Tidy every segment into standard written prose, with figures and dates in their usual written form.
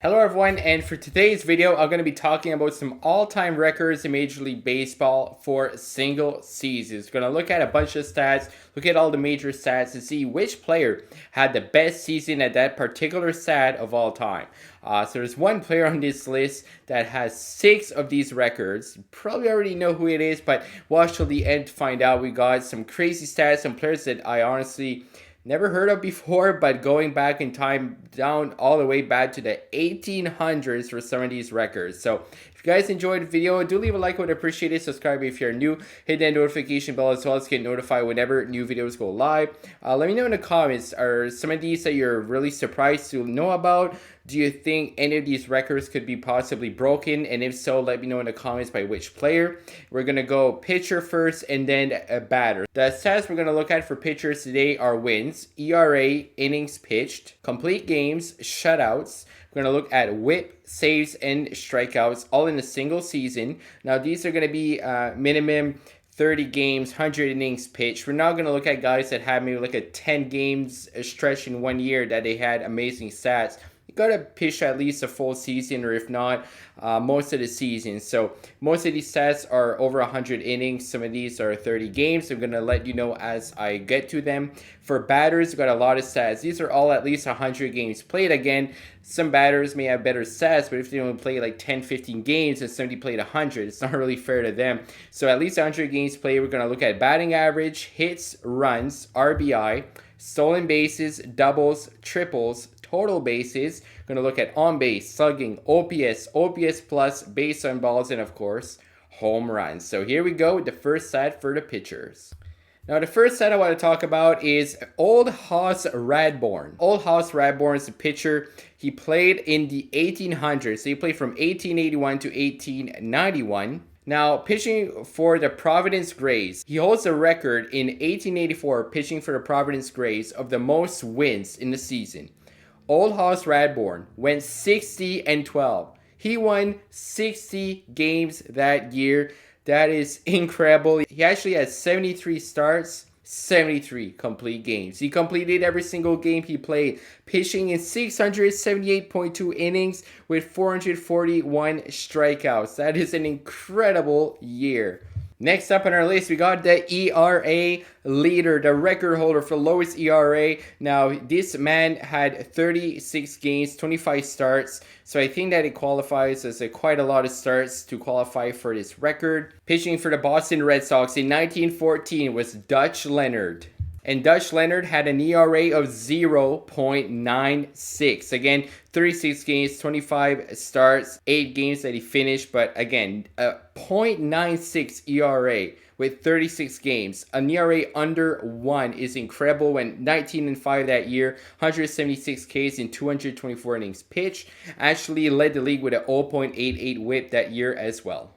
Hello everyone, and for today's video I'm going to be talking about some all-time records in Major League Baseball for single seasons. We're going to look at a bunch of stats, look at all the major stats to see which player had the best season at that particular stat of all time. So there's one player on this list that has 6 of these records. You probably already know who it is, but watch till the end to find out. We got some crazy stats, some players that I honestly never heard of before, but going back in time, down all the way back to the 1800s for some of these records. So if you guys enjoyed the video, do leave a like, I would appreciate it. Subscribe if you're new, hit that notification bell as well to get notified whenever new videos go live. Let me know in the comments, are some of these that you're really surprised to know about? Do you think any of these records could be possibly broken? And if so, let me know in the comments by which player. We're going to go pitcher first and then a batter. The stats we're going to look at for pitchers today are wins, ERA, innings pitched, complete games, shutouts. We're going to look at whip, saves, and strikeouts all in a single season. Now, these are going to be minimum 30 games, 100 innings pitched. We're not going to look at guys that have maybe like a 10 games stretch in 1 year that they had amazing stats. You got to pitch at least a full season, or if not, most of the season. So most of these stats are over 100 innings. Some of these are 30 games. I'm going to let you know as I get to them. For batters, we've got a lot of stats. These are all at least 100 games played. Again, some batters may have better stats, but if they only play like 10, 15 games and somebody played 100, it's not really fair to them. So at least 100 games played. We're going to look at batting average, hits, runs, RBI, stolen bases, doubles, triples, total bases. We're going to look at on base, slugging, OPS, OPS plus, base on balls, and of course, home runs. So here we go with the first stat for the pitchers. Now, the first stat I want to talk about is Old Hat Radborn. Old Hat Radborn is a pitcher. He played in the 1800s. So he played from 1881 to 1891. Now, pitching for the Providence Grays, he holds a record in 1884 pitching for the Providence Grays of the most wins in the season. Old Hat Radborn went 60-12. He won 60 games that year. That is incredible. He actually had 73 starts, 73 complete games. He completed every single game he played, pitching in 678.2 innings with 441 strikeouts. That is an incredible year. Next up on our list, we got the ERA leader, the record holder for lowest ERA. Now, this man had 36 games, 25 starts. So I think that it qualifies as quite a lot of starts to qualify for this record. Pitching for the Boston Red Sox in 1914 was Dutch Leonard. And Dutch Leonard had an ERA of 0.96. Again, 36 games, 25 starts, 8 games that he finished. But again, a 0.96 ERA with 36 games. An ERA under 1 is incredible. Went 19-5 that year, 176 Ks in 224 innings pitched. Actually led the league with a 0.88 whip that year as well.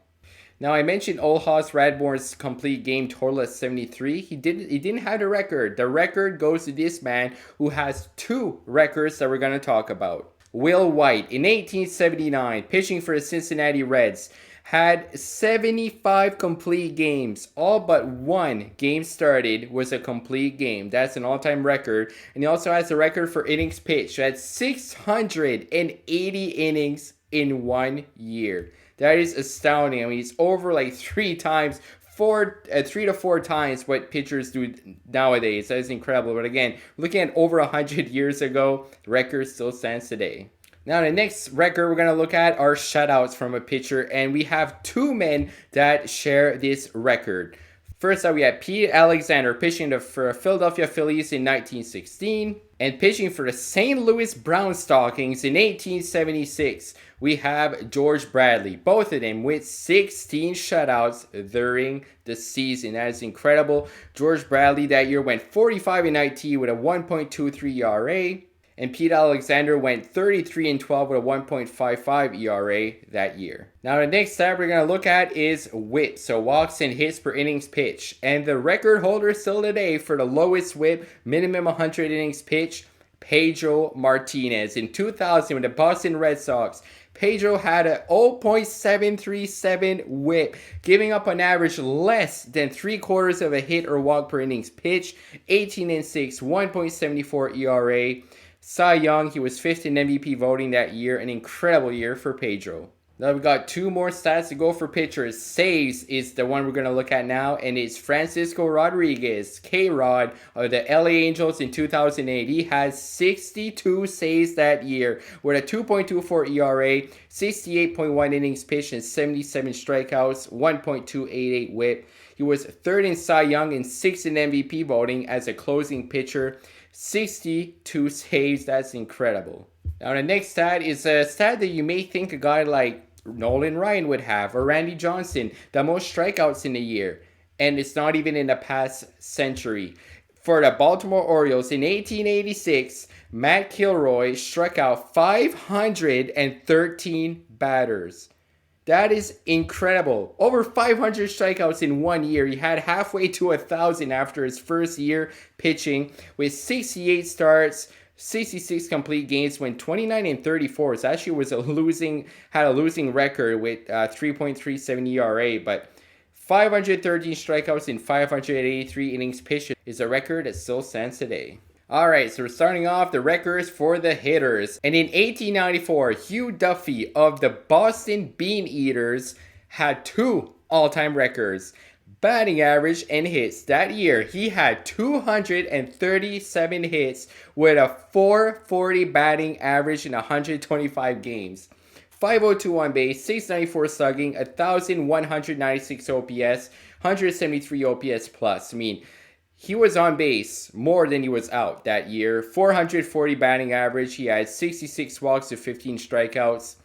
Now, I mentioned Old Hat Radborn's complete game total at 73. He didn't have the record. The record goes to this man who has 2 records that we're going to talk about. Will White, in 1879, pitching for the Cincinnati Reds, had 75 complete games. All but 1 game started was a complete game. That's an all-time record. And he also has a record for innings pitched. He had 680 innings in 1 year. That is astounding. I mean, it's over like 3 to 4 times what pitchers do nowadays. That is incredible. But again, looking at over 100 years ago, the record still stands today. Now, the next record we're going to look at are shutouts from a pitcher. And we have 2 men that share this record. First up, we have Pete Alexander pitching for Philadelphia Phillies in 1916. And pitching for the St. Louis Brown Stockings in 1876, we have George Bradley. Both of them with 16 shutouts during the season. That is incredible. George Bradley that year went 45-19 with a 1.23 ERA. And Pete Alexander went 33-12 with a 1.55 ERA that year. Now, the next stat we're going to look at is WHIP, so walks and hits per innings pitched. And the record holder still today for the lowest WHIP, minimum 100 innings pitched, Pedro Martinez. In 2000 with the Boston Red Sox, Pedro had a 0.737 WHIP, giving up on average less than 3/4 of a hit or walk per innings pitched, 18-6, 1.74 ERA. Cy Young, he was 5th in MVP voting that year. An incredible year for Pedro. Now we've got 2 more stats to go for pitchers. Saves is the one we're going to look at now, and it's Francisco Rodriguez, K-Rod of the LA Angels in 2008. He had 62 saves that year with a 2.24 ERA, 68.1 innings pitched, and 77 strikeouts, 1.288 WHIP. He was 3rd in Cy Young and 6th in MVP voting as a closing pitcher. 62 saves, that's incredible. Now the next stat is a stat that you may think a guy like Nolan Ryan would have, or Randy Johnson, the most strikeouts in a year, and it's not even in the past century. For the Baltimore Orioles in 1886, Matt Kilroy struck out 513 batters. That is incredible. Over 500 strikeouts in 1 year. He had halfway to 1,000 after his first year pitching with 68 starts, 66 complete games, went 29 and 34. So actually had a losing record with 3.37 ERA, but 513 strikeouts in 583 innings pitched is a record that still stands today. Alright, so we're starting off the records for the hitters. And in 1894, Hugh Duffy of the Boston Bean Eaters had 2 all-time records. Batting average and hits. That year, he had 237 hits with a 440 batting average in 125 games. 502 on base, 694 slugging, 1,196 OPS, 173 OPS plus. I mean, he was on base more than he was out that year. 440 batting average. He had 66 walks to 15 strikeouts.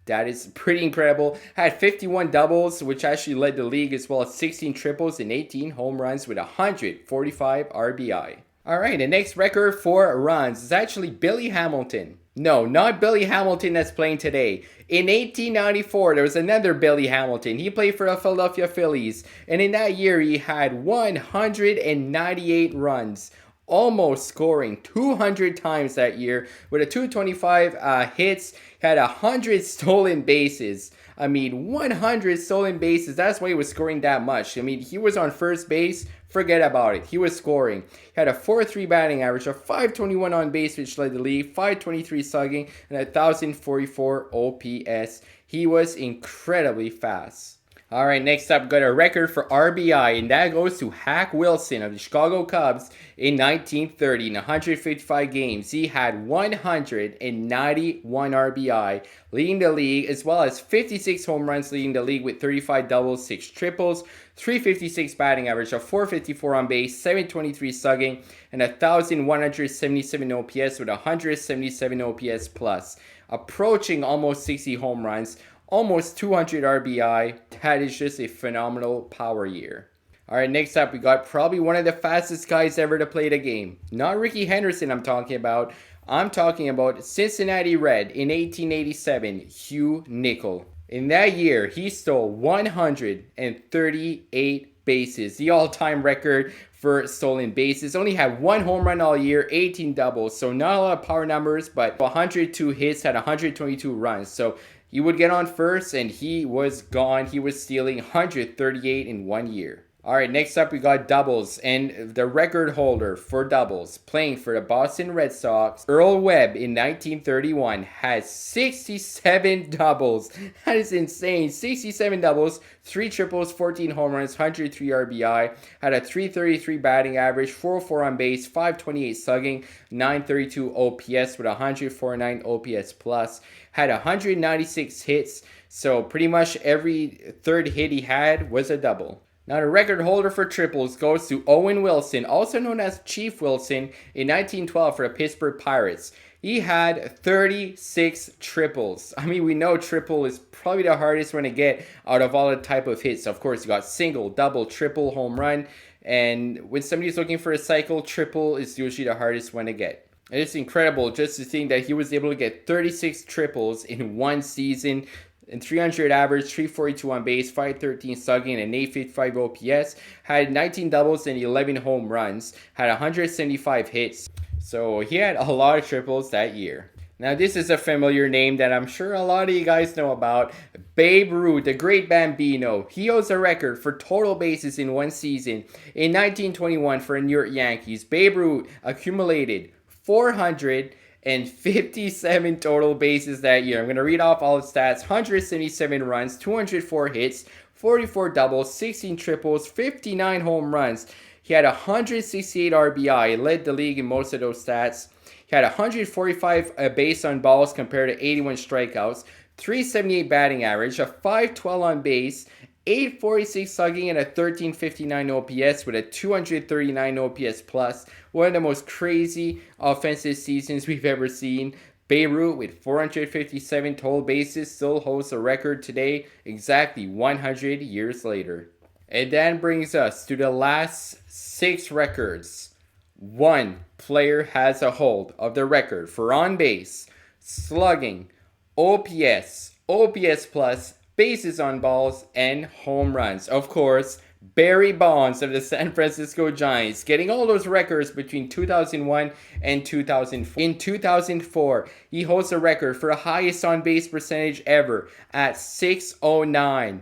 That is pretty incredible. Had 51 doubles, which actually led the league, as well as 16 triples and 18 home runs with 145 RBI. Alright, the next record for runs is actually Billy Hamilton. No, not Billy Hamilton that's playing today. In 1894, there was another Billy Hamilton. He played for the Philadelphia Phillies. And in that year, he had 198 runs. Almost scoring 200 times that year with a 225 hits, had 100 stolen bases. I mean, 100 stolen bases, that's why he was scoring that much. I mean, he was on first base, forget about it. He was scoring. He had a 4.3 batting average, a 521 on base, which led the league, 523 slugging, and 1,044 OPS. He was incredibly fast. Alright, next up, got a record for RBI, and that goes to Hugh Wilson of the Chicago Cubs in 1930. In 155 games, he had 191 RBI, leading the league, as well as 56 home runs, leading the league with 35 doubles, 6 triples, 356 batting average, a 454 on base, 723 slugging, and 1,177 OPS with 177 OPS plus, approaching almost 60 home runs. Almost 200 RBI. That is just a phenomenal power year. Alright, next up, we got probably one of the fastest guys ever to play the game. Not Ricky Henderson I'm talking about. I'm talking about Cincinnati Red in 1887, Hugh Nichols. In that year, he stole 138 bases, the all-time record for stolen bases. Only had 1 home run all year, 18 doubles. So not a lot of power numbers, but 102 hits, had 122 runs. So he would get on first, and he was gone. He was stealing 138 in 1 year. Alright, next up we got doubles, and the record holder for doubles, playing for the Boston Red Sox, Earl Webb in 1931, has 67 doubles. That is insane. 67 doubles, 3 triples, 14 home runs, 103 RBI, had a 333 batting average, 404 on base, 528 slugging, 932 OPS with 149 OPS plus, had 196 hits, so pretty much every third hit he had was a double. Now the record holder for triples goes to Owen Wilson, also known as Chief Wilson, in 1912 for the Pittsburgh Pirates. He had 36 triples. I mean, we know triple is probably the hardest one to get out of all the type of hits. Of course, you got single, double, triple, home run. And when somebody's looking for a cycle, triple is usually the hardest one to get. It's incredible just to think that he was able to get 36 triples in 1 season. And 300 average, 342 on base, 513 slugging, and 855 OPS. Had 19 doubles and 11 home runs. Had 175 hits. So he had a lot of triples that year. Now this is a familiar name that I'm sure a lot of you guys know about. Babe Ruth, the great Bambino. He holds a record for total bases in 1 season. In 1921 for the New York Yankees, Babe Ruth accumulated 400 257 total bases that year. I'm going to read off all the stats. 177 runs, 204 hits, 44 doubles, 16 triples, 59 home runs. He had 168 RBI. He led the league in most of those stats. He had 145 base on balls compared to 81 strikeouts, 378 batting average, a 512 on base, 846 slugging, and a 1359 OPS with a 239 OPS plus. One of the most crazy offensive seasons we've ever seen. Ruth with 457 total bases still holds the record today, exactly 100 years later. And that brings us to the last 6 records. One player has a hold of the record for on base, slugging, OPS, OPS plus, bases on balls, and home runs. Of course, Barry Bonds of the San Francisco Giants, getting all those records between 2001 and 2004. In 2004, he holds the record for the highest on-base percentage ever at .609.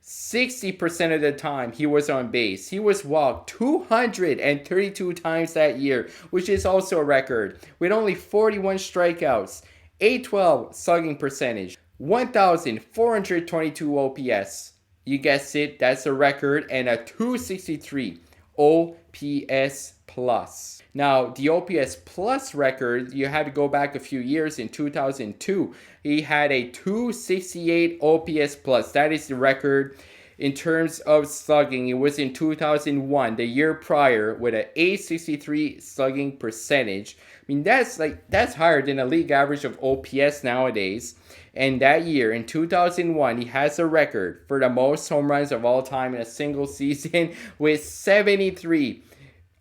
60% of the time he was on base. He was walked 232 times that year, which is also a record, with only 41 strikeouts, 812 slugging percentage, 1,422 OPS. You guessed it, that's a record, and a 263 OPS plus. Now, the OPS plus record, you had to go back a few years. In 2002, he had a 268 OPS plus. That is the record. In terms of slugging, it was in 2001, the year prior, with an 863 slugging percentage. I mean, that's higher than a league average of OPS nowadays. And that year, in 2001, he has a record for the most home runs of all time in a single season with 73.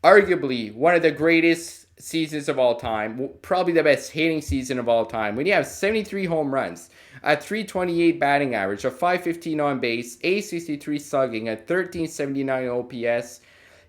Arguably one of the greatest seasons of all time, probably the best hitting season of all time, when you have 73 home runs, a 328 batting average, a 515 on base, 863 slugging, a 1379 OPS.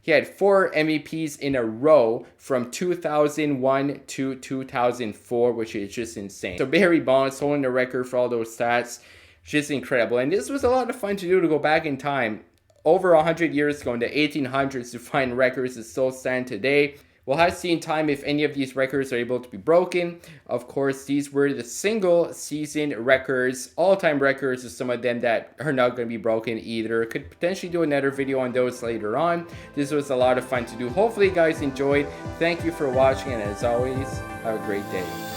He had 4 MVPs in a row from 2001 to 2004, which is just insane. So Barry Bonds holding the record for all those stats, just incredible. And this was a lot of fun to do, to go back in time over 100 years ago in the 1800s to find records that still stand today. We'll have to see in time if any of these records are able to be broken. Of course, these were the single season records, all-time records of some of them that are not going to be broken either. Could potentially do another video on those later on. This was a lot of fun to do. Hopefully you guys enjoyed. Thank you for watching, and as always, have a great day.